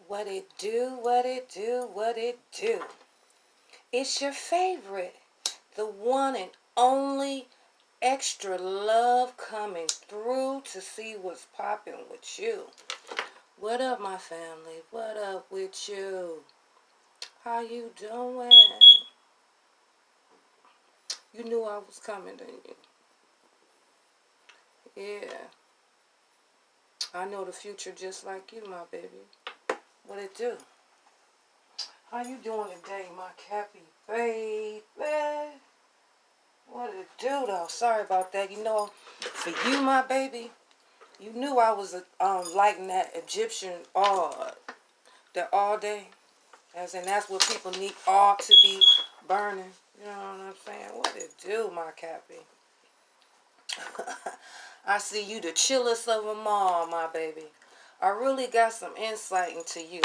What it do, what it do, what it do. It's your favorite, the one and only extra love coming through to see what's popping with you. What up, my family? What up with you? How you doing? You knew I was coming, didn't you? Yeah. I know the future just like you, my baby. What it do? How you doing today, my Cappy baby? What it do, though? Sorry about that. You know, for you, my baby, you knew I was lighting that Egyptian that all day. As in, that's what people need all to be burning. You know what I'm saying? What it do, my Cappy? I see you the chillest of them all, my baby. I really got some insight into you.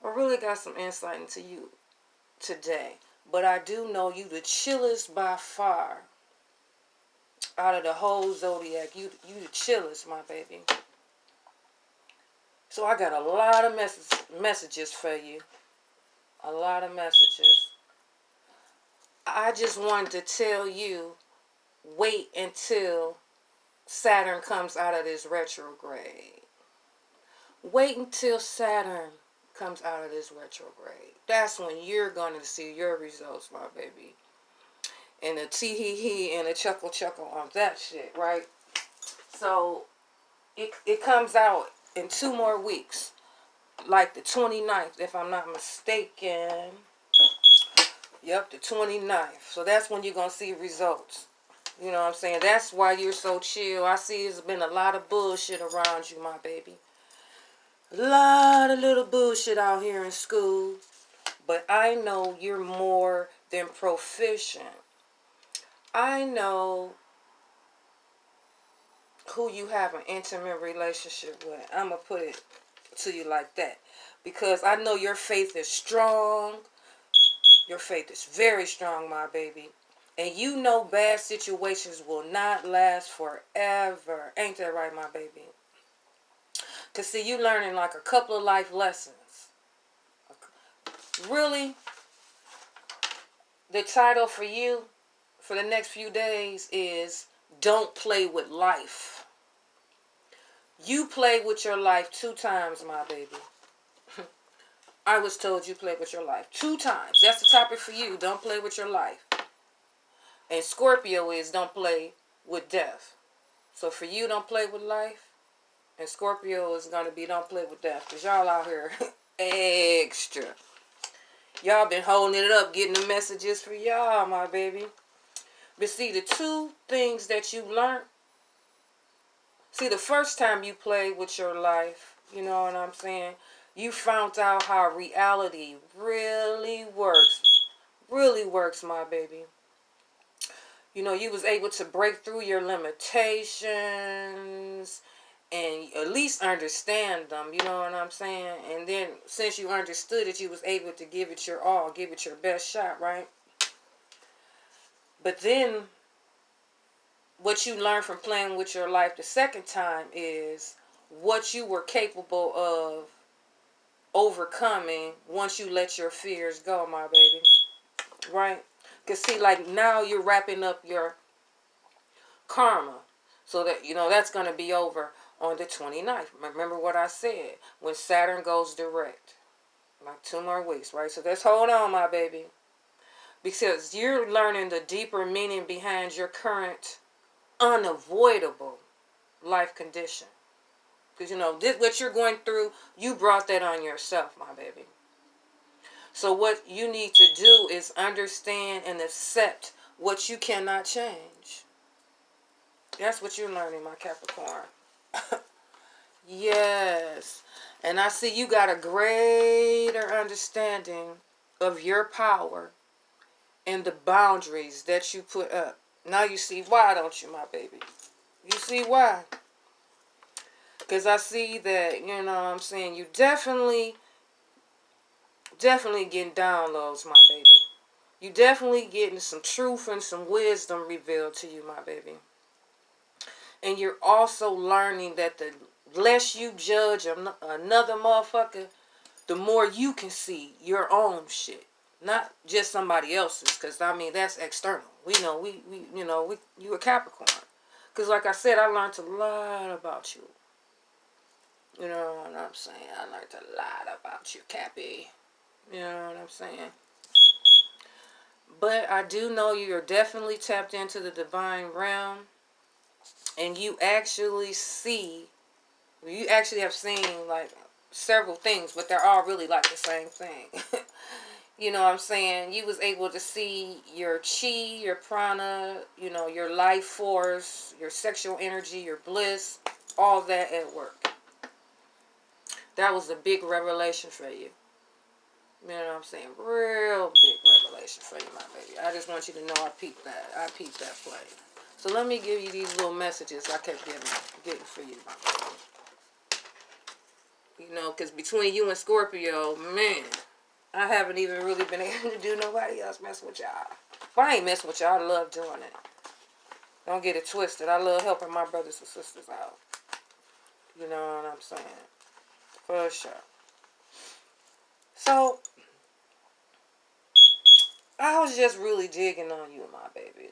I really got some insight into you today. But I do know you the chillest by far. Out of the whole zodiac, you the chillest, my baby. So I got a lot of messages for you. A lot of messages. I just wanted to tell you, wait until Saturn comes out of this retrograde. Wait until Saturn comes out of this retrograde. That's when you're going to see your results, my baby. And a tee-hee-hee and a chuckle on that shit, right? So, it comes out in 2 more weeks. Like the 29th, if I'm not mistaken. Yep, the 29th. So that's when you're going to see results. You know what I'm saying? That's why you're so chill. I see there's been a lot of bullshit around you, my baby. A lot of little bullshit out here in school. But I know you're more than proficient. I know who you have an intimate relationship with. I'm going to put it to you like that. Because I know your faith is strong. Your faith is very strong, my baby. And you know bad situations will not last forever. Ain't that right, my baby? Because see, you learning like a couple of life lessons. Really, the title for you for the next few days is Don't Play with Life. You play with your life 2 times, my baby. I was told you play with your life 2 times. That's the topic for you. Don't play with your life. And Scorpio is don't play with death. So for you, don't play with life. And Scorpio is going to be don't play with death. Because y'all out here extra. Y'all been holding it up, getting the messages for y'all, my baby. But see, the 2 things that you learned. See, the first time you played with your life, you know what I'm saying? You found out how reality really works. Really works, my baby. You know, you was able to break through your limitations and at least understand them, you know what I'm saying? And then since you understood it, you was able to give it your all, give it your best shot, right? But then what you learn from playing with your life the second time is what you were capable of overcoming once you let your fears go, my baby. Right? Because see, like now you're wrapping up your karma. So that, you know, that's going to be over on the 29th. Remember what I said. When Saturn goes direct. Like 2 more weeks, right? So let's hold on, my baby. Because you're learning the deeper meaning behind your current unavoidable life condition. Because, you know, this, what you're going through, you brought that on yourself, my baby. So what you need to do is understand and accept what you cannot change. That's what you're learning, my Capricorn. Yes. And I see you got a greater understanding of your power and the boundaries that you put up. Now you see why, don't you, my baby? You see why? Because I see that, you know what I'm saying, you definitely getting downloads, my baby. You definitely getting some truth and some wisdom revealed to you, my baby. And you're also learning that the less you judge another motherfucker, the more you can see your own shit. Not just somebody else's, because, I mean, that's external. We know, you a Capricorn. Because, like I said, I learned a lot about you. You know what I'm saying? I learned a lot about you, Cappy. You know what I'm saying? But I do know you're definitely tapped into the divine realm. And you actually have seen, like, several things, but they're all really like the same thing. You know what I'm saying? You was able to see your chi, your prana, your life force, your sexual energy, your bliss, all that at work. That was a big revelation for you. You know what I'm saying? Real big revelation for you, my baby. I just want you to know I peeped that. I peeped that play. So let me give you these little messages I kept getting for you, my baby. Because between you and Scorpio, man, I haven't even really been able to do nobody else mess with y'all. But I ain't messing with y'all. I love doing it. Don't get it twisted. I love helping my brothers and sisters out. You know what I'm saying? For sure. So, I was just really digging on you, my baby.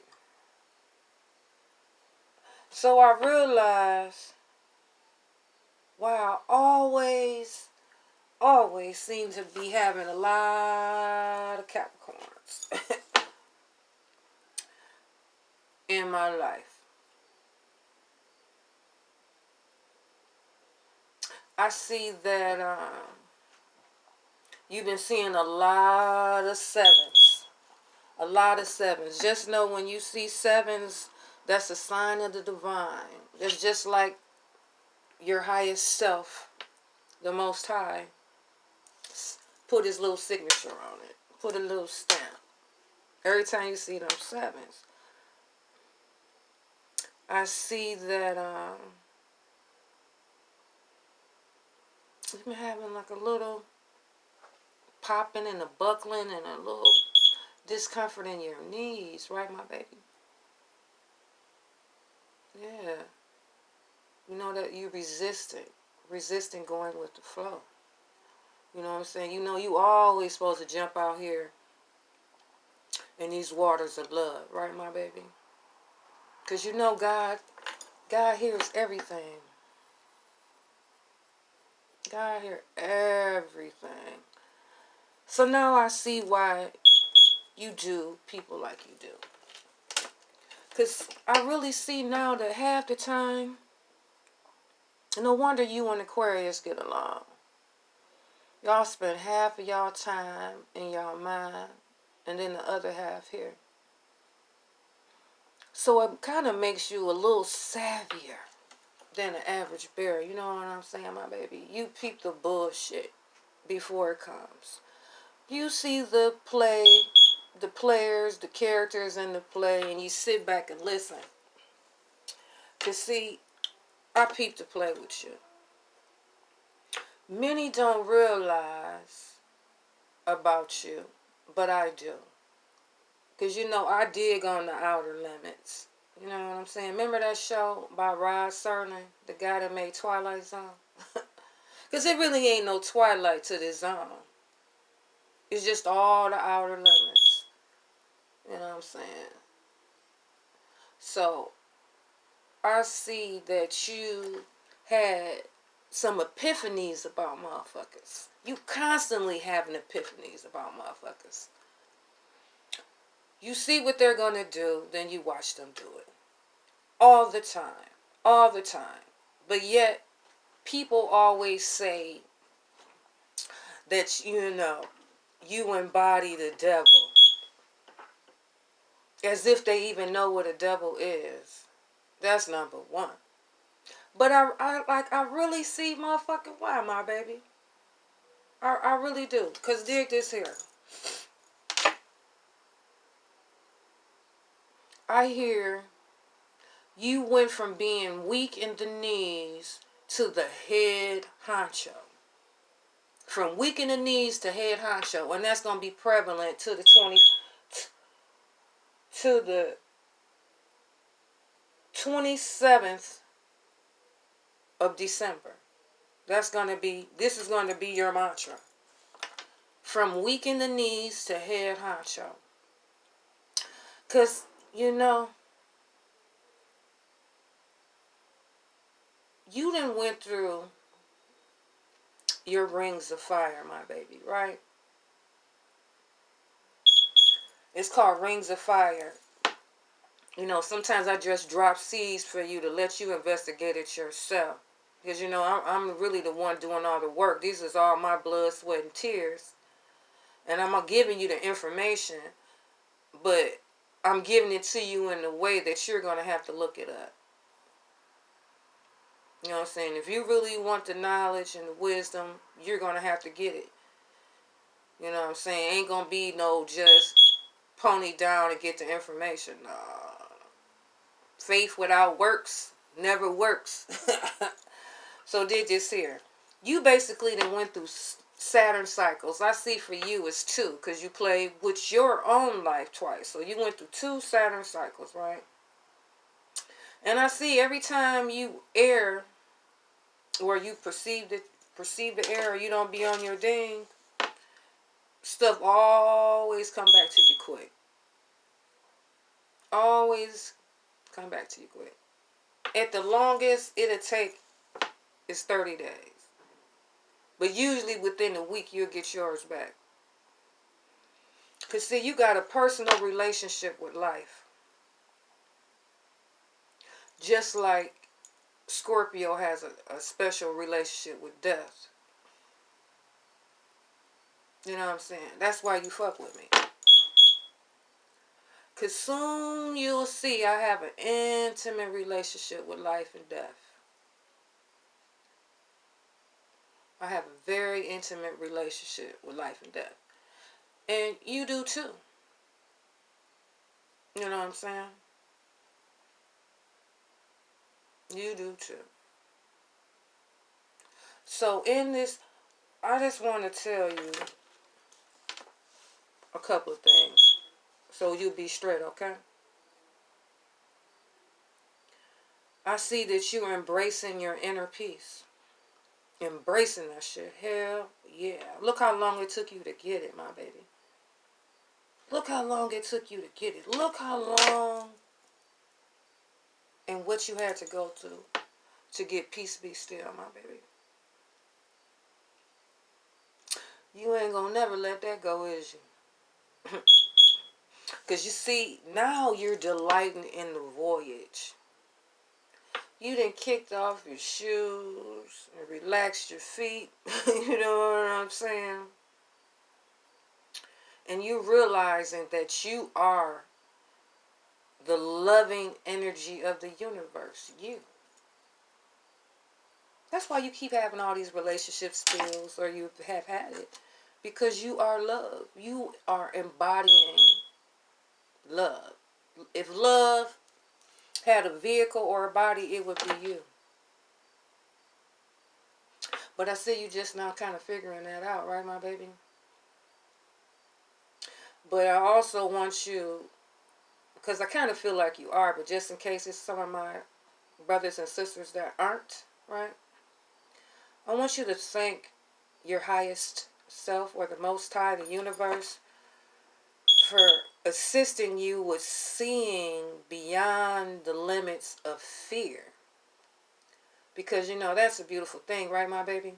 So I realized, wow, always seem to be having a lot of Capricorns in my life. I see that you've been seeing a lot of sevens. A lot of sevens. Just know when you see sevens, that's a sign of the divine. It's just like your highest self, the Most High, put his little signature on it. Put a little stamp. Every time you see them sevens, I see that you've been having like a little popping and a buckling and a little discomfort in your knees, right, my baby? Yeah. You know that you're resisting going with the flow. You know what I'm saying? You always supposed to jump out here in these waters of love, right, my baby? Because God hears everything. God hears everything. So now I see why you do people like you do. Because I really see now that half the time, no wonder you and Aquarius get along. Y'all spend half of y'all time in y'all mind and then the other half here. So it kind of makes you a little savvier than an average bear. You know what I'm saying, my baby? You peep the bullshit before it comes. You see the play, the players, the characters in the play, and you sit back and listen. To see, I peep the play with you. Many don't realize about you, but I do. Because, I dig on the outer limits. You know what I'm saying? Remember that show by Rod Serling, the guy that made Twilight Zone? Because it really ain't no Twilight to this zone. It's just all the outer limits. You know what I'm saying? So, I see that you had some epiphanies about motherfuckers. You constantly having epiphanies about motherfuckers. You see what they're going to do, then you watch them do it. All the time. All the time. But yet, people always say that, you embody the devil. As if they even know what a devil is. That's number one. But I really see motherfucking why, my baby. I really do. Because dig this here. I hear you went from being weak in the knees to the head honcho. From weak in the knees to head honcho. And that's going to be prevalent to the 27th of December. This is going to be your mantra. From weak in the knees to head honcho. Because, you done went through your rings of fire, my baby, right? It's called rings of fire. Sometimes I just drop seeds for you to let you investigate it yourself. Because, I'm really the one doing all the work. These is all my blood, sweat, and tears. And I'm giving you the information, but I'm giving it to you in the way that you're going to have to look it up. You know what I'm saying? If you really want the knowledge and the wisdom, you're going to have to get it. You know what I'm saying? Ain't going to be no just pony down and get the information. Nah. Faith without works never works. So did this here. You basically then went through Saturn cycles. I see for you it's 2 because you played with your own life twice. So you went through 2 Saturn cycles, right? And I see every time you err or you perceive the error, you don't be on your ding, stuff always come back to you quick. Always come back to you quick. At the longest it'll take is 30 days. But usually within a week you'll get yours back. Because see, you got a personal relationship with life. Just like Scorpio has a special relationship with death. You know what I'm saying? That's why you fuck with me. Because soon you'll see I have an intimate relationship with life and death. I have a very intimate relationship with life and death. And you do too. You know what I'm saying? You do too. So in this, I just want to tell you a couple of things. So you be straight, okay? I see that you're embracing your inner peace. Embracing that shit. Hell yeah. Look how long it took you to get it, my baby. Look how long it took you to get it. Look how long and what you had to go through to get peace be still, my baby. You ain't gonna never let that go, is you? Because you see, now you're delighting in the voyage. You done kicked off your shoes and relaxed your feet. You know what I'm saying? And you realizing that you are the loving energy of the universe. You. That's why you keep having all these relationship spills, or you have had it. Because you are love. You are embodying love. If love had a vehicle or a body, it would be you. But I see you just now kind of figuring that out, right, my baby? But I also want you, because I kind of feel like you are, but just in case it's some of my brothers and sisters that aren't, right? I want you to thank your highest self, or the Most High, the universe, for assisting you with seeing beyond the limits of fear. Because, that's a beautiful thing, right, my baby?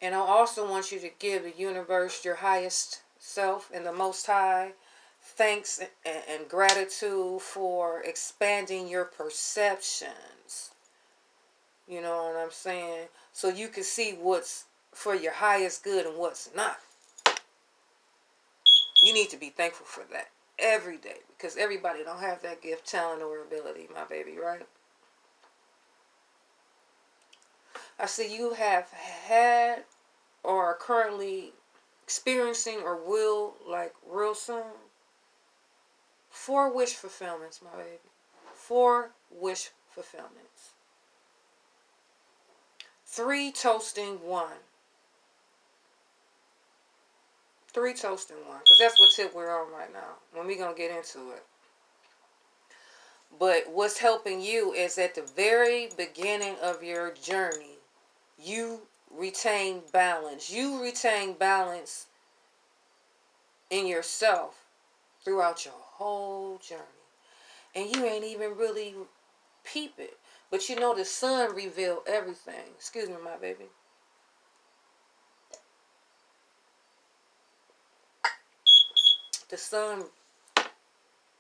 And I also want you to give the universe, your highest self, and the Most High, thanks and gratitude for expanding your perceptions. You know what I'm saying? So you can see what's for your highest good and what's not. You need to be thankful for that every day, because everybody don't have that gift, talent, or ability, my baby, right? I see you have had or are currently experiencing or will, like real soon, 4 wish fulfillments, my baby. 4 wish fulfillments. 3 toasting 1. 3 toasting 1. Because that's what tip we're on right now. When we're going to get into it. But what's helping you is at the very beginning of your journey, you retain balance. You retain balance in yourself throughout your whole journey. And you ain't even really peep it. But you know the sun revealed everything. Excuse me, my baby. The sun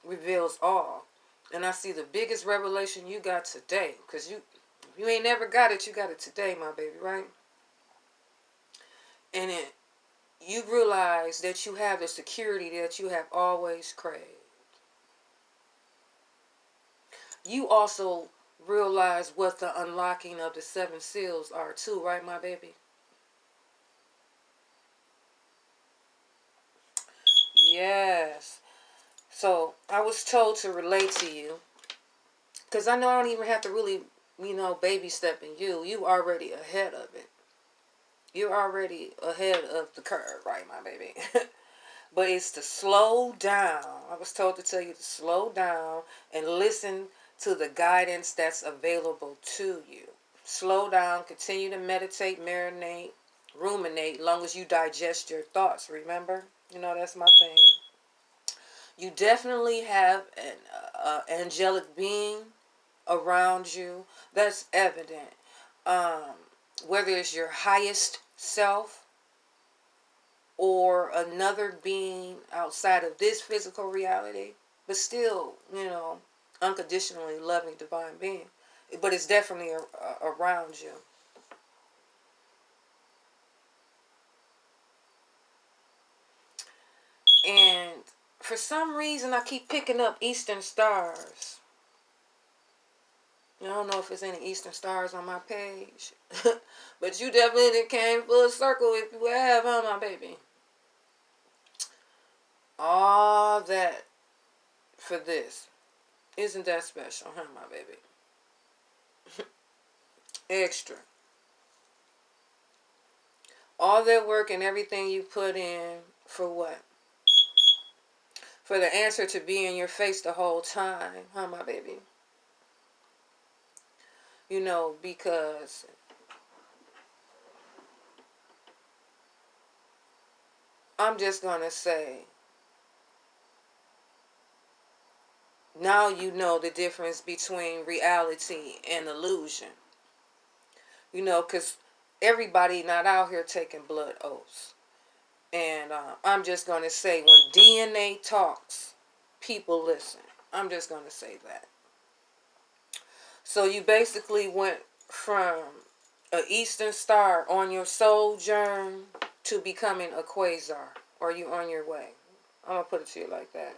reveals all. And I see the biggest revelation you got today. Because you ain't never got it, you got it today, my baby, right? And you realize that you have the security that you have always craved. You also realize what the unlocking of the 7 seals are too, right, my baby? Yes. So I was told to relate to you, because I know I don't even have to really, baby step in you. You already ahead of it. You're already ahead of the curve, right, my baby? But it's to slow down. I was told to tell you to slow down and listen to the guidance that's available to you. Slow down, continue to meditate, marinate, ruminate, long as you digest your thoughts, remember? That's my thing. You definitely have an angelic being around you. That's evident. Whether it's your highest self or another being outside of this physical reality, but still, unconditionally loving divine being. But it's definitely around you. And for some reason, I keep picking up Eastern stars. I don't know if there's any Eastern stars on my page. But you definitely came full circle if you have, huh, my baby? All that for this. Isn't that special, huh, my baby? Extra. All that work and everything you put in for what? For the answer to be in your face the whole time, huh, my baby? Because I'm just going to say, now you know the difference between reality and illusion. Because everybody not out here taking blood oaths. And I'm just going to say, when DNA talks, people listen. I'm just going to say that. So you basically went from an Eastern star on your sojourn to becoming a quasar. Or you on your way. I'm going to put it to you like that.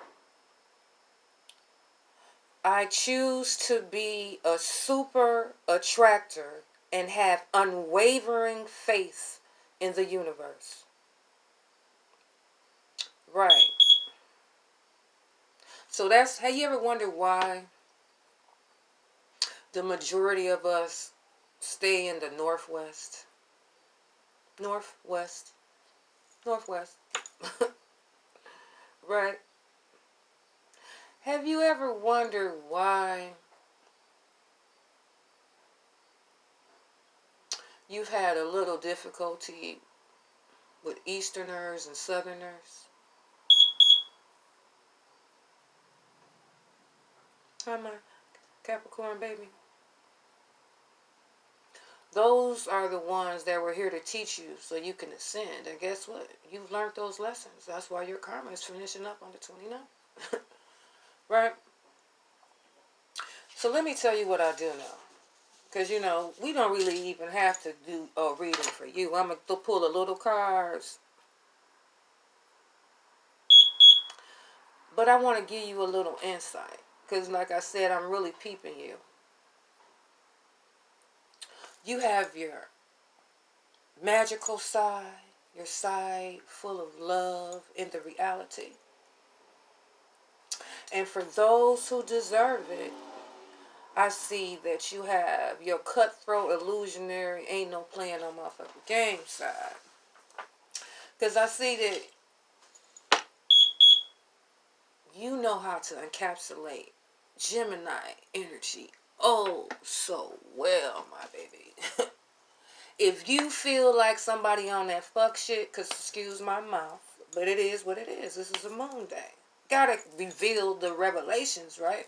I choose to be a super attractor and have unwavering faith in the universe. Right. So have you ever wondered why the majority of us stay in the Northwest? Northwest. Right. Have you ever wondered why you've had a little difficulty with Easterners and Southerners? Hi, my Capricorn baby. Those are the ones that were here to teach you so you can ascend. And guess what? You've learned those lessons. That's why your karma is finishing up on the 29th. Right? So let me tell you what I do know. Because, we don't really even have to do a reading for you. I'm going to pull a little cards. But I want to give you a little insight. Because, like I said, I'm really peeping you. You have your magical side. Your side full of love in the reality. And for those who deserve it, I see that you have your cutthroat, illusionary, ain't no playing no motherfucking game side. Because I see that you know how to encapsulate Gemini energy oh so well, my baby. If you feel like somebody on that fuck shit, because excuse my mouth, but it is what it is. This is a moon day. Gotta reveal the revelations, right?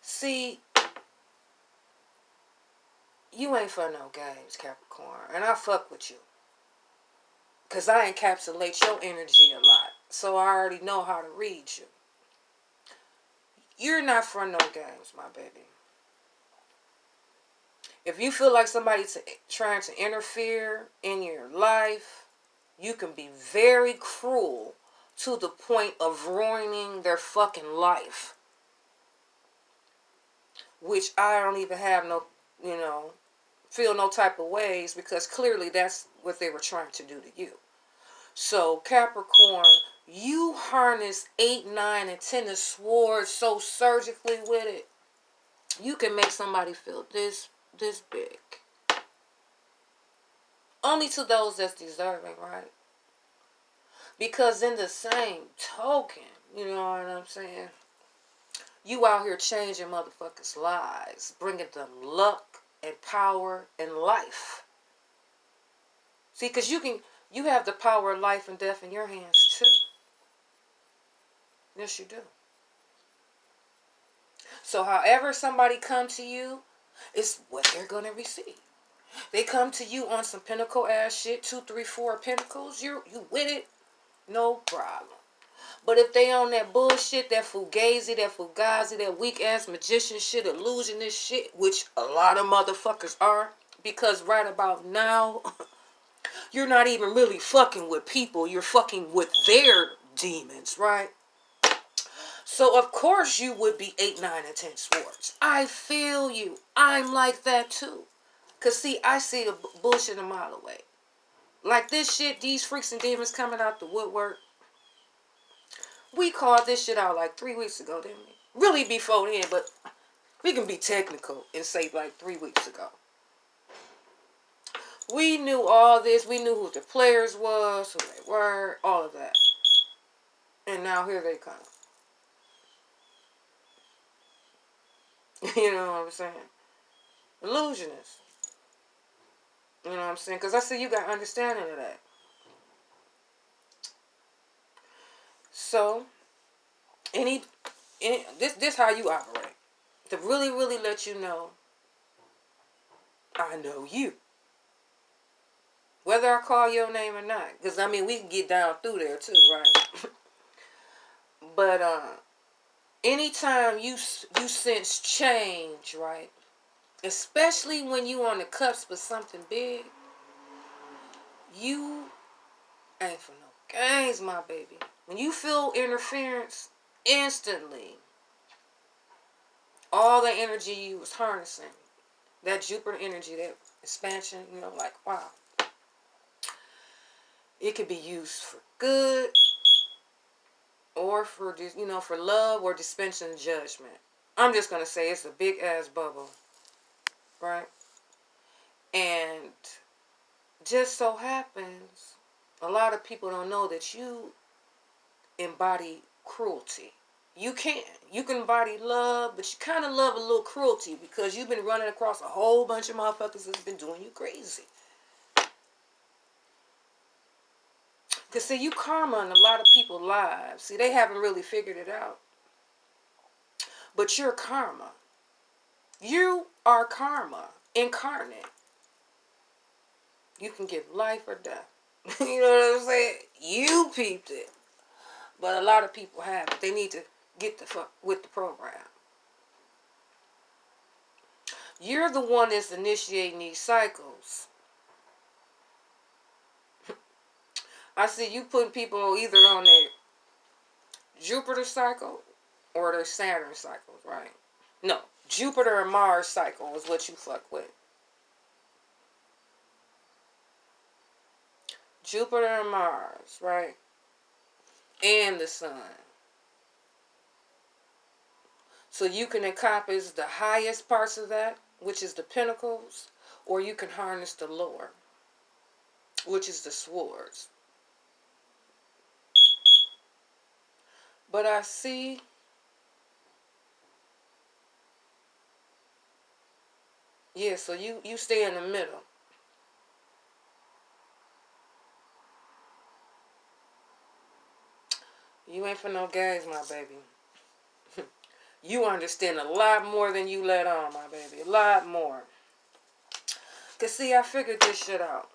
See, you ain't for no games, Capricorn. And I fuck with you. Because I encapsulate your energy a lot. So I already know how to read you. You're not for no games, my baby. If you feel like somebody's trying to interfere in your life, you can be very cruel to the point of ruining their fucking life. Which I don't even have no, feel no type of ways, because clearly that's what they were trying to do to you. So Capricorn, you harness 8, 9, and 10 of swords so surgically with it. You can make somebody feel this big. Only to those that's deserving, right? Because in the same token, you know what I'm saying? You out here changing motherfuckers' lives, bringing them luck and power and life. See, because you have the power of life and death in your hands too. Yes, you do. So however somebody come to you, it's what they're going to receive. They come to you on some pinnacle ass shit, 2, 3, 4 pentacles, you with it, no problem. But if they on that bullshit, that fugazi, that weak ass magician shit, illusionist shit, which a lot of motherfuckers are, because right about now, you're not even really fucking with people, you're fucking with their demons, right? So of course you would be 8, 9, and 10 swords. I feel you. I'm like that too. Cause see, I see a bullshit a mile away. Like this shit, these freaks and demons coming out the woodwork. We called this shit out like 3 weeks ago, didn't we? Really before then, but we can be technical and say like 3 weeks ago. We knew all this. We knew who the players was, who they were, all of that. And now here they come. You know what I'm saying? Illusionists. You know what I'm saying? Because I see you got understanding of that. So, this how you operate. To really, really let you know, I know you. Whether I call your name or not. Because, I mean, we can get down through there too, right? But, anytime you sense change, right? Especially when you on the cusp of something big, you ain't for no games, my baby. When you feel interference, instantly, all the energy you was harnessing, that Jupiter energy, that expansion, like, wow. It could be used for good or for, for love or dispensing judgment. I'm just going to say it's a big ass bubble, right? And just so happens, a lot of people don't know that you embody cruelty. You can. You can embody love, but you kind of love a little cruelty because you've been running across a whole bunch of motherfuckers that's been doing you crazy. Because, see, you karma in a lot of people's lives. See, they haven't really figured it out. But you're karma. You are karma incarnate. You can give life or death. You know what I'm saying? You peeped it. But a lot of people haven't. They need to get the fuck with the program. You're the one that's initiating these cycles. I see you putting people either on their Jupiter cycle or their Saturn cycles, right? No, Jupiter and Mars cycle is what you fuck with. Jupiter and Mars, right? And the Sun. So you can encompass the highest parts of that, which is the pentacles, or you can harness the lower, which is the swords. But I see Yeah, so you stay in the middle. You ain't for no games, my baby. You understand a lot more than you let on, my baby. A lot more. Cause see, I figured this shit out.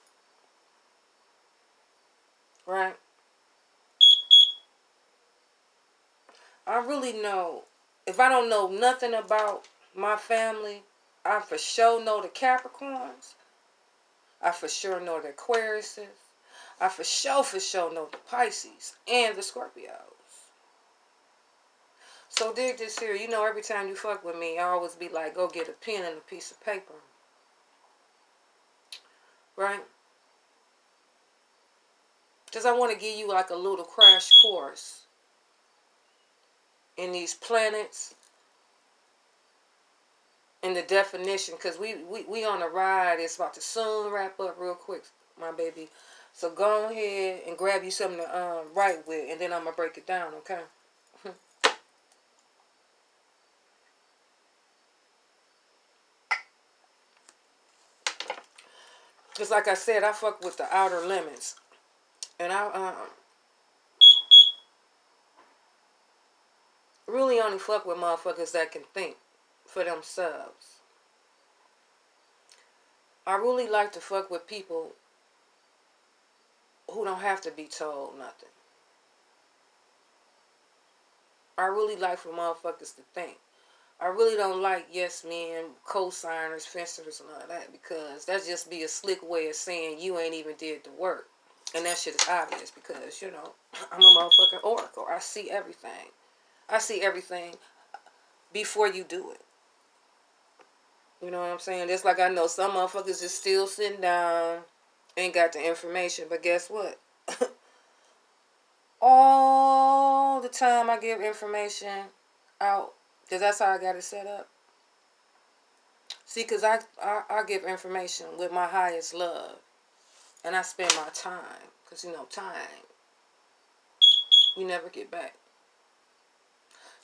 Right? I really know, if I don't know nothing about my family, I for sure know the Capricorns. I for sure know the Aquariuses. I for sure know the Pisces and the Scorpios. So dig this here. You know, every time you fuck with me, I always be like, go get a pen and a piece of paper. Right? Because I want to give you like a little crash course in these planets and the definition. Because we on a ride. It's about to soon wrap up real quick, my baby. So go ahead and grab you something to write with, and then I'm going to break it down, okay? Because like I said, I fuck with the outer limits. And I really only fuck with motherfuckers that can think for themselves. I really like to fuck with people who don't have to be told nothing. I really like for motherfuckers to think. I really don't like yes men, co-signers, fencers, and all that, because that just be a slick way of saying you ain't even did the work. And that shit is obvious because, you know, I'm a motherfucking oracle. I see everything. I see everything before you do it. You know what I'm saying? Just like I know some motherfuckers just still sitting down, ain't got the information. But guess what? All the time I give information out, because that's how I got it set up. See, because I give information with my highest love. And I spend my time. Because, you know, time, you never get back.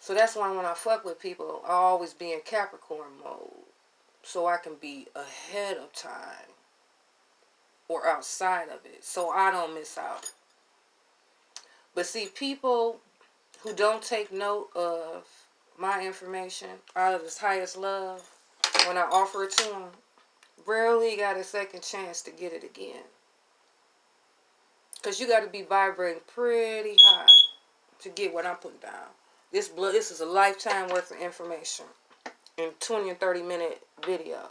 So that's why when I fuck with people, I always be in Capricorn mode. So I can be ahead of time. Or outside of it. So I don't miss out. But see, people who don't take note of my information out of his highest love, when I offer it to them, rarely got a second chance to get it again. Because you got to be vibrating pretty high to get what I'm putting down. This is a lifetime worth of information in 20 and 30 minute videos.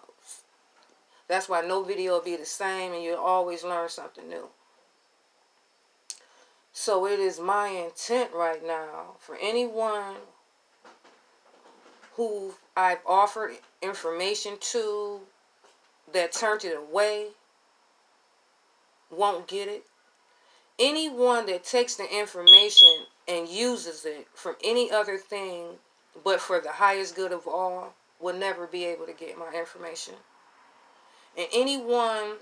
That's why no video will be the same, and you'll always learn something new. So it is my intent right now for anyone who I've offered information to that turned it away, won't get it. Anyone that takes the information and uses it from any other thing but for the highest good of all will never be able to get my information. And anyone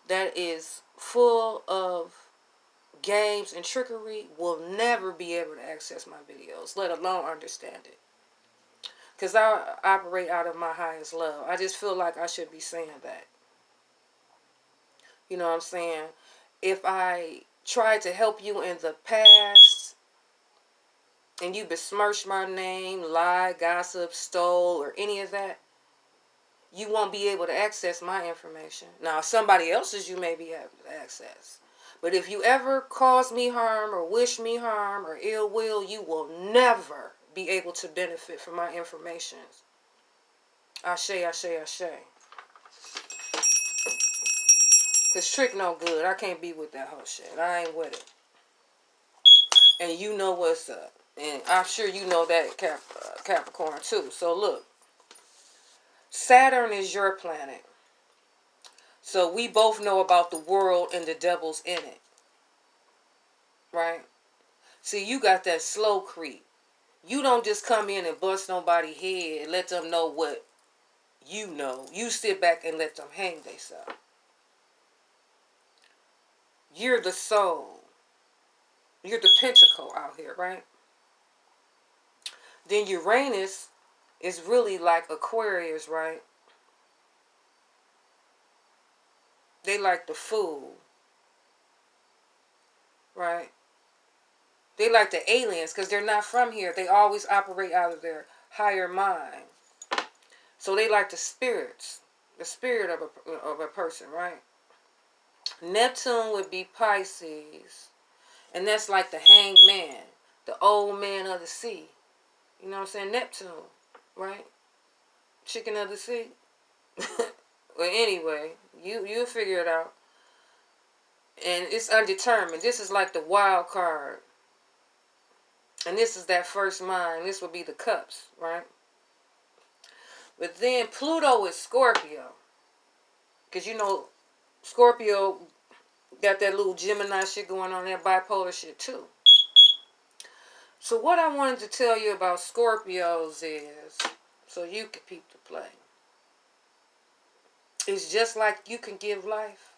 that is full of games and trickery will never be able to access my videos, let alone understand it. Because I operate out of my highest love. I just feel like I should be saying that. You know what I'm saying? If I tried to help you in the past and you besmirched my name, lied, gossip, stole, or any of that, you won't be able to access my information. Now, somebody else's you may be able to access. But if you ever cause me harm or wish me harm or ill will, you will never be able to benefit from my information. Ashe, ashe, ashe. Because trick no good. I can't be with that whole shit. I ain't with it. And you know what's up. And I'm sure you know that Capricorn too. So look. Saturn is your planet. So we both know about the world and the devils in it. Right? See, you got that slow creep. You don't just come in and bust nobody's head and let them know what you know. You sit back and let them hang themselves. You're the soul. You're the pentacle out here, right? Then Uranus is really like Aquarius, right? They like the food, right? They like the aliens because they're not from here. They always operate out of their higher mind. So they like the spirits, the spirit of a person, right? Neptune would be Pisces, and that's like the hanged man, the old man of the sea. You know what I'm saying? Neptune, right? Chicken of the sea. Well, anyway, you'll figure it out. And it's undetermined. This is like the wild card. And this is that first mind. This would be the cups, right? But then Pluto is Scorpio. Because you know, Scorpio got that little Gemini shit going on, that bipolar shit too. So what I wanted to tell you about Scorpios is, so you can peep the play. It's just like you can give life.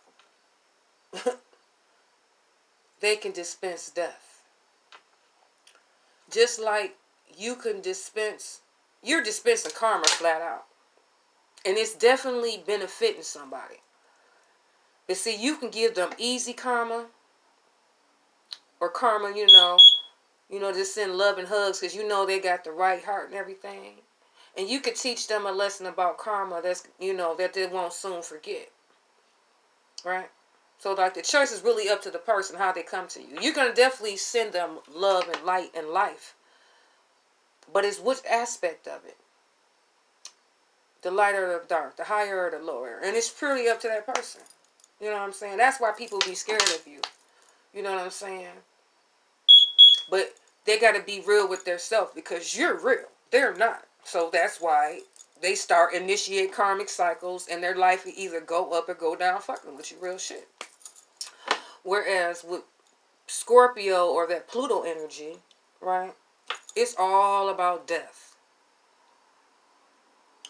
They can dispense death. Just like you can dispense, you're dispensing karma flat out. And it's definitely benefiting somebody. But see, you can give them easy karma, or karma, just send love and hugs because you know they got the right heart and everything. And you could teach them a lesson about karma that's, that they won't soon forget. Right? So like the choice is really up to the person, how they come to you. You're going to definitely send them love and light and life. But it's which aspect of it. The lighter or the dark, the higher or the lower. And it's purely up to that person. You know what I'm saying? That's why people be scared of you. You know what I'm saying? But they got to be real with themselves because you're real. They're not. So that's why they initiate karmic cycles and their life will either go up or go down fucking with you real shit. Whereas with Scorpio or that Pluto energy, right? It's all about death.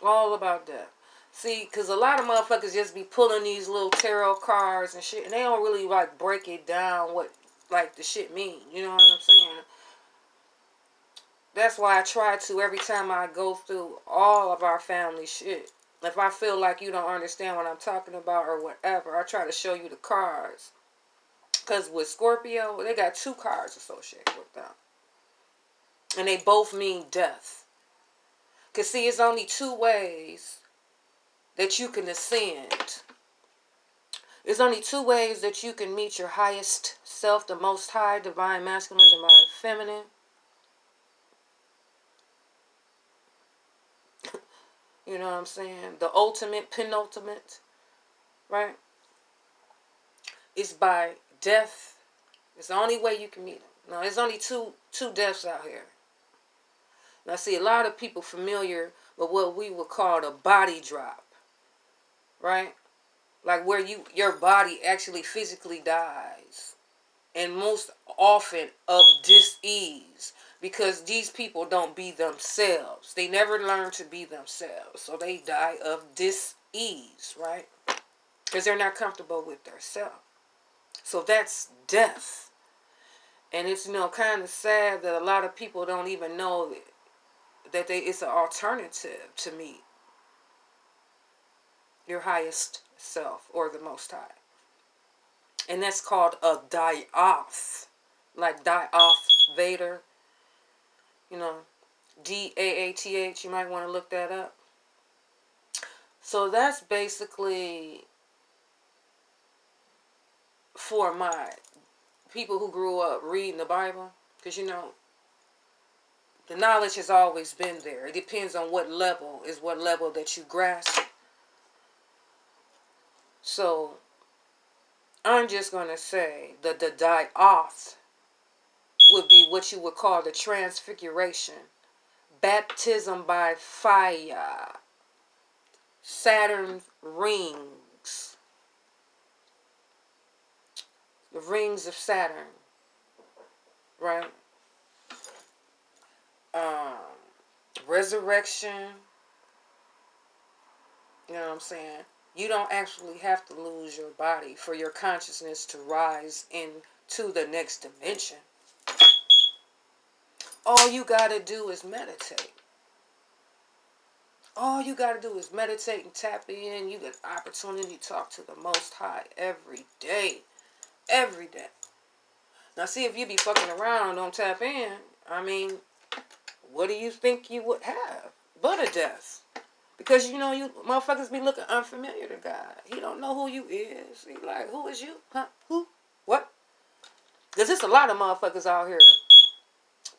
All about death. See, because a lot of motherfuckers just be pulling these little tarot cards and shit, and they don't really, like, break it down what, like, the shit mean. You know what I'm saying? That's why I try to, every time I go through all of our family shit, if I feel like you don't understand what I'm talking about or whatever, I try to show you the cards. Because with Scorpio, they got 2 cards associated with them. And they both mean death. Because, see, it's only 2 ways that you can ascend. There's only 2 ways that you can meet your highest self, the most high, divine masculine, divine feminine. You know what I'm saying? The ultimate, penultimate, right? It's by death. It's the only way you can meet them. Now, there's only two deaths out here. Now, see, a lot of people familiar with what we would call the body drop, right? Like where your body actually physically dies. And most often of dis-ease. Because these people don't be themselves. They never learn to be themselves. So they die of dis-ease, right? Because they're not comfortable with their self. So that's death. And it's, kind of sad that a lot of people don't even know that it's an alternative to meet your highest self or the Most High. And that's called a die-off. Like die-off Vader. D-A-A-T-H. You might want to look that up. So that's basically for my people who grew up reading the Bible. Because, the knowledge has always been there. It depends on what level that you grasp. So, I'm just going to say that the die-off would be what you would call the transfiguration. Baptism by fire. Saturn rings. The rings of Saturn. Right? Resurrection. You know what I'm saying? You don't actually have to lose your body for your consciousness to rise into the next dimension. All you got to do is meditate. All you got to do is meditate and tap in. You get opportunity to talk to the Most High every day. Every day. Now, see, if you be fucking around and don't tap in, I mean, what do you think you would have but a death? Because, you know, you motherfuckers be looking unfamiliar to God. He don't know who you is. He like, who is you? Huh? Who? What? Because there's a lot of motherfuckers out here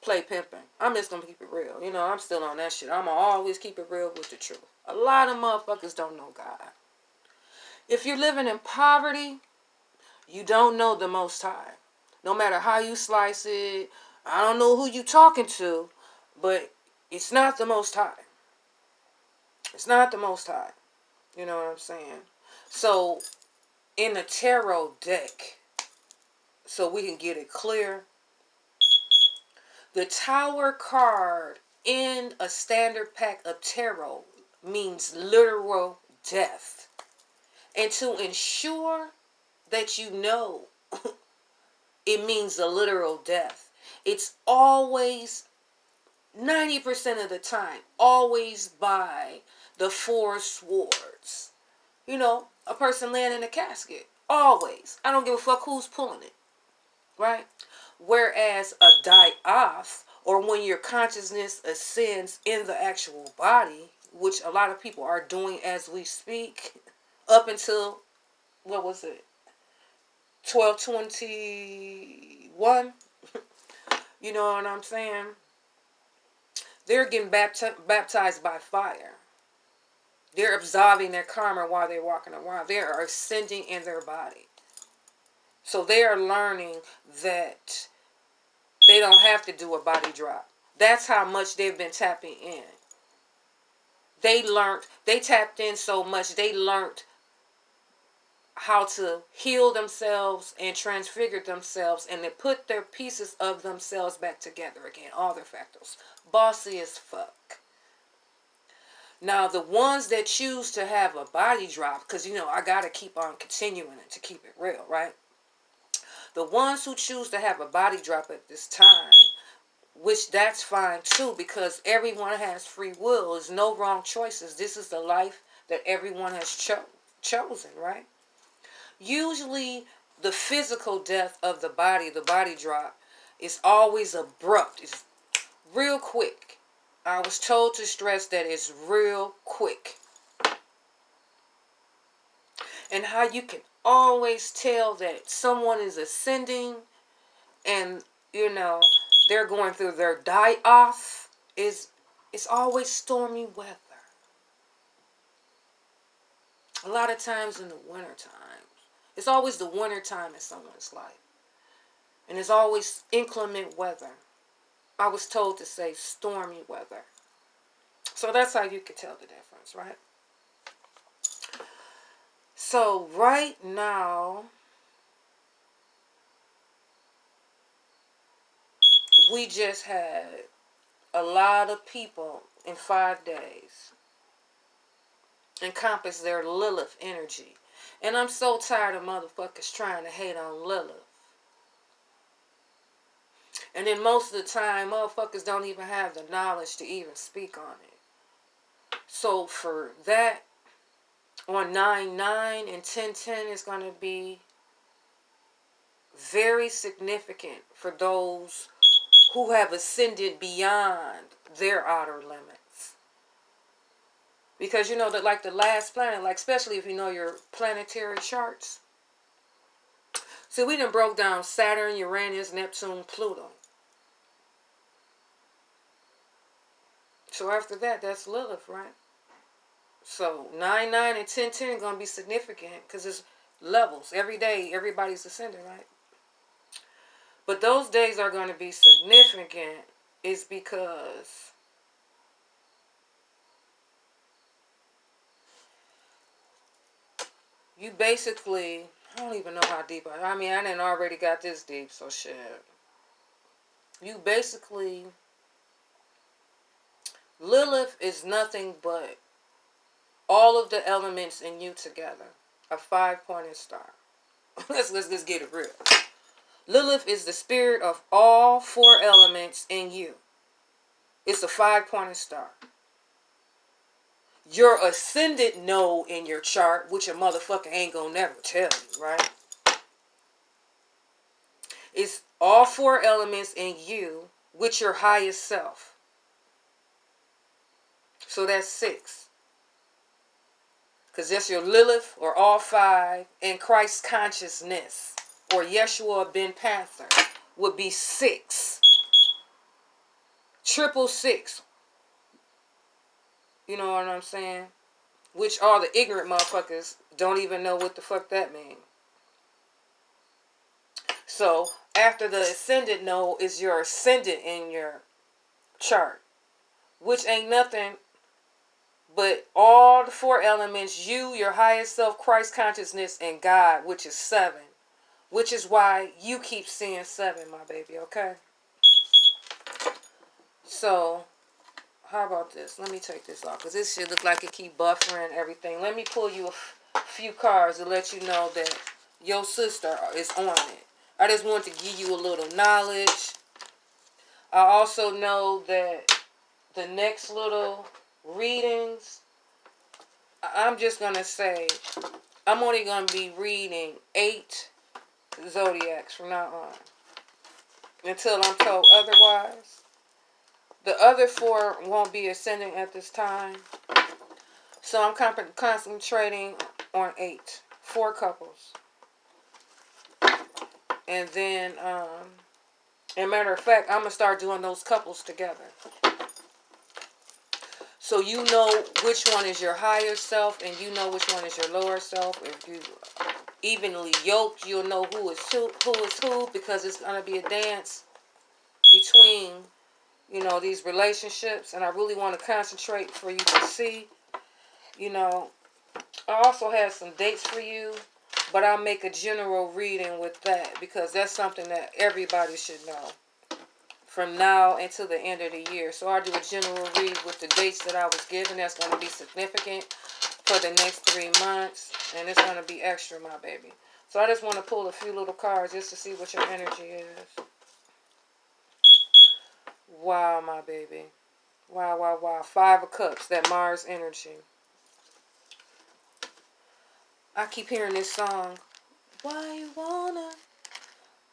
play pimping. I'm just going to keep it real. You know, I'm still on that shit. I'm going to always keep it real with the truth. A lot of motherfuckers don't know God. If you're living in poverty, you don't know the Most High. No matter how you slice it, I don't know who you talking to, but it's not the Most High. It's not the Most High. You know what I'm saying? So, in the tarot deck, so we can get it clear, the Tower card in a standard pack of tarot means literal death. And to ensure that you know it means a literal death, it's always, 90% of the time, always by the Four Swords. You know, a person laying in a casket. Always. I don't give a fuck who's pulling it. Right? Whereas a die-off, or when your consciousness ascends in the actual body, which a lot of people are doing as we speak, up until, what was it, 1221? You know what I'm saying? They're getting baptized by fire. They're absolving their karma while they're walking around. They are ascending in their body. So they are learning that they don't have to do a body drop. That's how much they've been tapping in. They tapped in so much, they learned how to heal themselves and transfigure themselves and to put their pieces of themselves back together again. All their fractals. Bossy as fuck. Now, the ones that choose to have a body drop, because, you know, I got to keep on continuing it to keep it real, right? The ones who choose to have a body drop at this time, which that's fine too, because everyone has free will. There's no wrong choices. This is the life that everyone has chosen, right? Usually, the physical death of the body drop, is always abrupt. It's real quick. I was told to stress that it's real quick. And how you can always tell that someone is ascending and, you know, they're going through their die-off it's always stormy weather. A lot of times in the winter time. It's always the winter time in someone's life. And it's always inclement weather. I was told to say stormy weather. So that's how you can tell the difference, right? So right now, we just had a lot of people in 5 days encompass their Lilith energy. And I'm so tired of motherfuckers trying to hate on Lilith. And then most of the time, motherfuckers don't even have the knowledge to even speak on it. So for that, on 9/9 and 10/10 is going to be very significant for those who have ascended beyond their outer limits. Because you know that, like the last planet, like especially if you know your planetary charts. So we done broke down Saturn, Uranus, Neptune, Pluto. So after that, that's Lilith, right? So 9/9 and 10/10 are going to be significant because it's levels. Every day, everybody's ascending, right? But those days are going to be significant is because you basically, I don't even know how deep I mean, I didn't already got this deep, so shit. You basically, Lilith is nothing but all of the elements in you together. A 5-pointed star. let's get it real. Lilith is the spirit of all 4 elements in you. It's a 5-pointed star. your ascendant node in your chart, which a motherfucker ain't gonna never tell you, right? It's all 4 elements in you with your highest self. So that's 6. Because that's your Lilith, or all 5, and Christ consciousness, or Yeshua ben Panther, would be 6. Triple 6. You know what I'm saying? Which all the ignorant motherfuckers don't even know what the fuck that means. So, after the ascendant node is your ascendant in your chart, which ain't nothing but all the 4 elements, you, your highest self, Christ consciousness, and God, which is 7. Which is why you keep seeing 7, my baby, okay? So, how about this? Let me take this off, because this shit look like it keep buffering everything. Let me pull you a few cards to let you know that your sister is on it. I just want to give you a little knowledge. I also know that the next little readings, I'm just going to say, I'm only going to be reading 8 zodiacs from now on, until I'm told otherwise. The other 4 won't be ascending at this time. So I'm concentrating on 8. 4 couples. And then, as a matter of fact, I'm going to start doing those couples together. So you know which one is your higher self, and you know which one is your lower self. If you evenly yoked, you'll know who is who, because it's going to be a dance between, you know, these relationships. And I really want to concentrate for you to see, you know. I also have some dates for you, but I'll make a general reading with that, because that's something that everybody should know from now until the end of the year. So I'll do a general read with the dates that I was given. That's going to be significant for the next 3 months, and it's going to be extra, my baby. So I just want to pull a few little cards just to see what your energy is. Wow, my baby. Wow, wow, wow. 5 of Cups, that Mars energy. I keep hearing this song. Why you wanna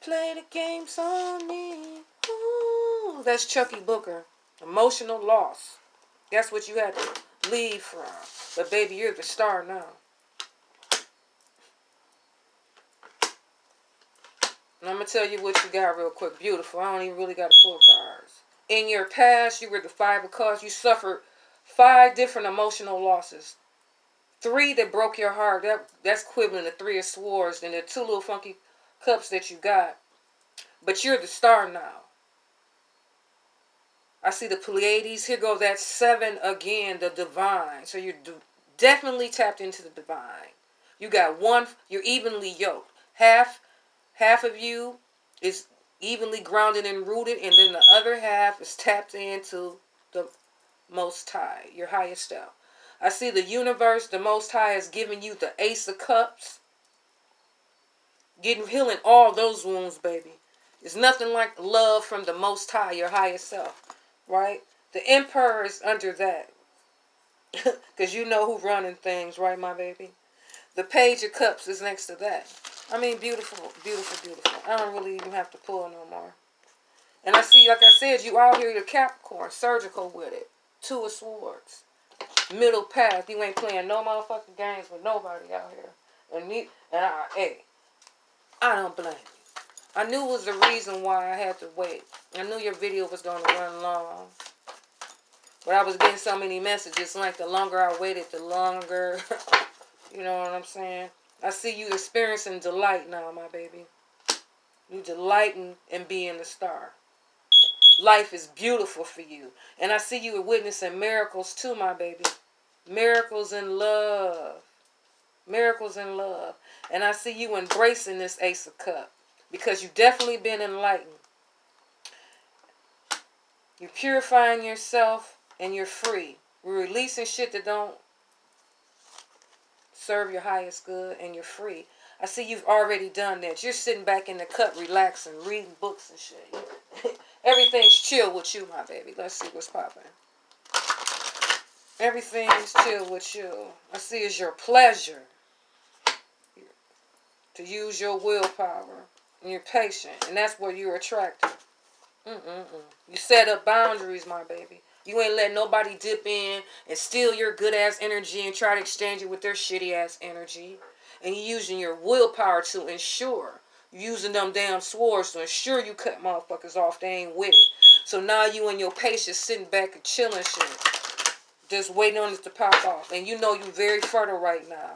play the games on me? Ooh, that's Chucky Booker. Emotional loss. That's what you had to leave from. But baby, you're the star now. And I'm going to tell you what you got real quick. Beautiful. I don't even really got to pull cards. In your past, you were the 5 of Cups. You suffered 5 different emotional losses. 3 that broke your heart. That's equivalent to 3 of Swords. And the 2 little funky cups that you got. But you're the star now. I see the Pleiades. Here goes that 7 again, the divine. So you're definitely tapped into the divine. You got 1, you're evenly yoked. Half of you is evenly grounded and rooted, and then the other half is tapped into the Most High, your highest self. I see the universe, the Most High, is giving you the Ace of Cups. Healing all those wounds, baby. It's nothing like love from the Most High, your highest self. Right? The Emperor is under that. Because you know who running things, right, my baby? The Page of Cups is next to that. I mean, beautiful, beautiful, beautiful. I don't really even have to pull no more. And I see, like I said, you out here, you're Capricorn, surgical with it. 2 of Swords. Middle path. You ain't playing no motherfucking games with nobody out here. I don't blame you. I knew it was the reason why I had to wait. I knew your video was going to run long. But I was getting so many messages. Like, the longer I waited, the longer. You know what I'm saying? I see you experiencing delight now, my baby. You delighting in being a star. Life is beautiful for you. And I see you witnessing miracles too, my baby. Miracles in love. Miracles in love. And I see you embracing this Ace of Cups. Because you've definitely been enlightened. You're purifying yourself and you're free. We're releasing shit that don't serve your highest good, and you're free. I see you've already done that. You're sitting back in the cut, relaxing, reading books and shit. Everything's chill with you, my baby. Let's see what's popping. Everything is chill with you. I see it's your pleasure to use your willpower. And you're patient. And that's what you're attracted. You set up boundaries, my baby. You ain't letting nobody dip in and steal your good ass energy and try to exchange it with their shitty ass energy. And you're using your willpower to ensure. You're using them damn swords to ensure you cut motherfuckers off. They ain't with it. So now you and your patience sitting back and chilling shit. Just waiting on it to pop off. And you know you very fertile right now.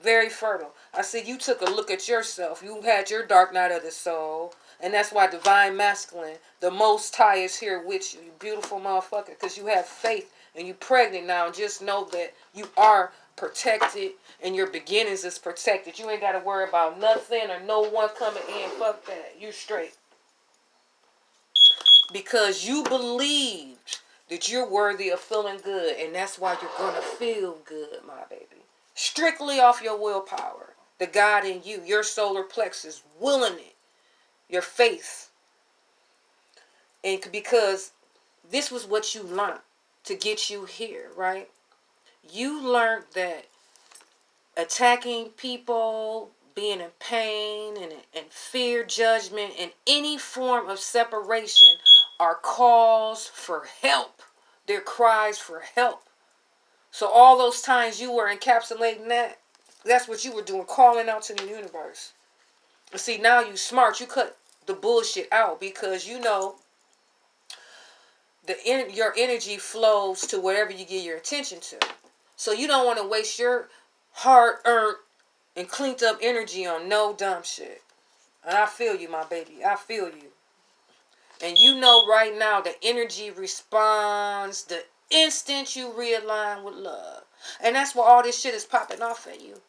Very fertile. I see you took a look at yourself. You had your dark night of the soul. And that's why Divine Masculine, the Most High, is here with you. You beautiful motherfucker. Because you have faith and you pregnant now. And just know that you are protected and your beginnings is protected. You ain't got to worry about nothing or no one coming in. Fuck that. You straight. Because you believed that you're worthy of feeling good. And that's why you're going to feel good, my baby. Strictly off your willpower. The God in you. Your solar plexus. Willing it. Your faith. And because this was what you learned to get you here, right? You learned that attacking people, being in pain and fear, judgment, and any form of separation are calls for help. They're cries for help. So all those times you were encapsulating that, that's what you were doing, calling out to the universe. See, now you smart. You cut the bullshit out because you know your energy flows to whatever you give your attention to. So you don't want to waste your hard-earned and cleaned up energy on no dumb shit. And I feel you, my baby. I feel you. And you know right now the energy responds the instant you realign with love. And that's why all this shit is popping off at you.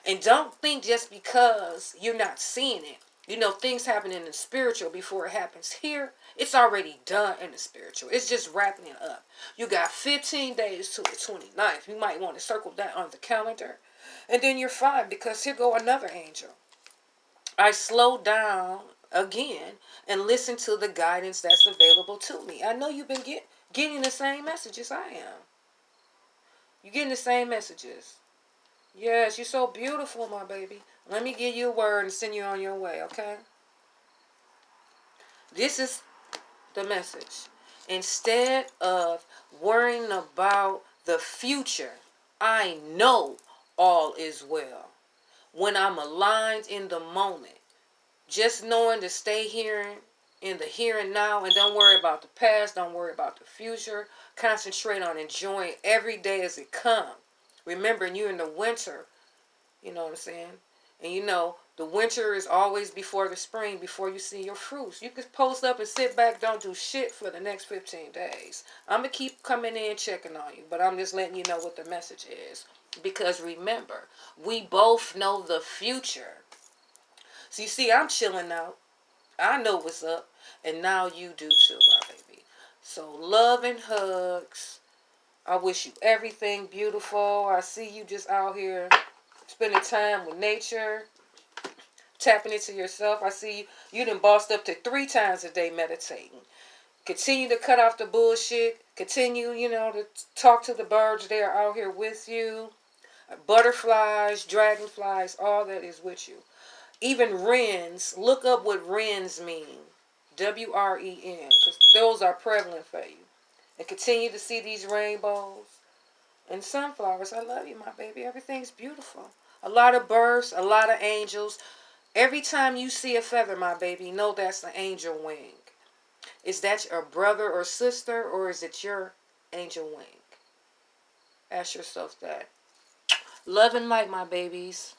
And don't think just because you're not seeing it. You know, things happen in the spiritual before it happens here. It's already done in the spiritual. It's just wrapping it up. You got 15 days to the 29th. You might want to circle that on the calendar. And then you're fine because here go another angel. I slow down again and listen to the guidance that's available to me. I know you've been getting the same messages I am. You're getting the same messages. Yes, you're so beautiful, my baby. Let me give you a word and send you on your way, okay? This is the message. Instead of worrying about the future, I know all is well. When I'm aligned in the moment, just knowing to stay here in the here and now and don't worry about the past, don't worry about the future. Concentrate on enjoying every day as it comes. Remembering you're in the winter, you know what I'm saying? And you know, the winter is always before the spring, before you see your fruits. You can post up and sit back, don't do shit for the next 15 days. I'm going to keep coming in checking on you, but I'm just letting you know what the message is. Because remember, we both know the future. So you see, I'm chilling out. I know what's up. And now you do too, my baby. So love and hugs. I wish you everything beautiful. I see you just out here spending time with nature. Tapping into yourself. I see you done bossed up to 3 times a day meditating. Continue to cut off the bullshit. Continue, you know, to talk to the birds. They are out here with you. Butterflies, dragonflies, all that is with you. Even wrens. Look up what wrens mean. W-R-E-N. Because those are prevalent for you. And continue to see these rainbows. And sunflowers. I love you, my baby. Everything's beautiful. A lot of birds. A lot of angels. Every time you see a feather, my baby, know that's an angel wing. Is that your brother or sister, or is it your angel wing? Ask yourself that. Love and light, my babies.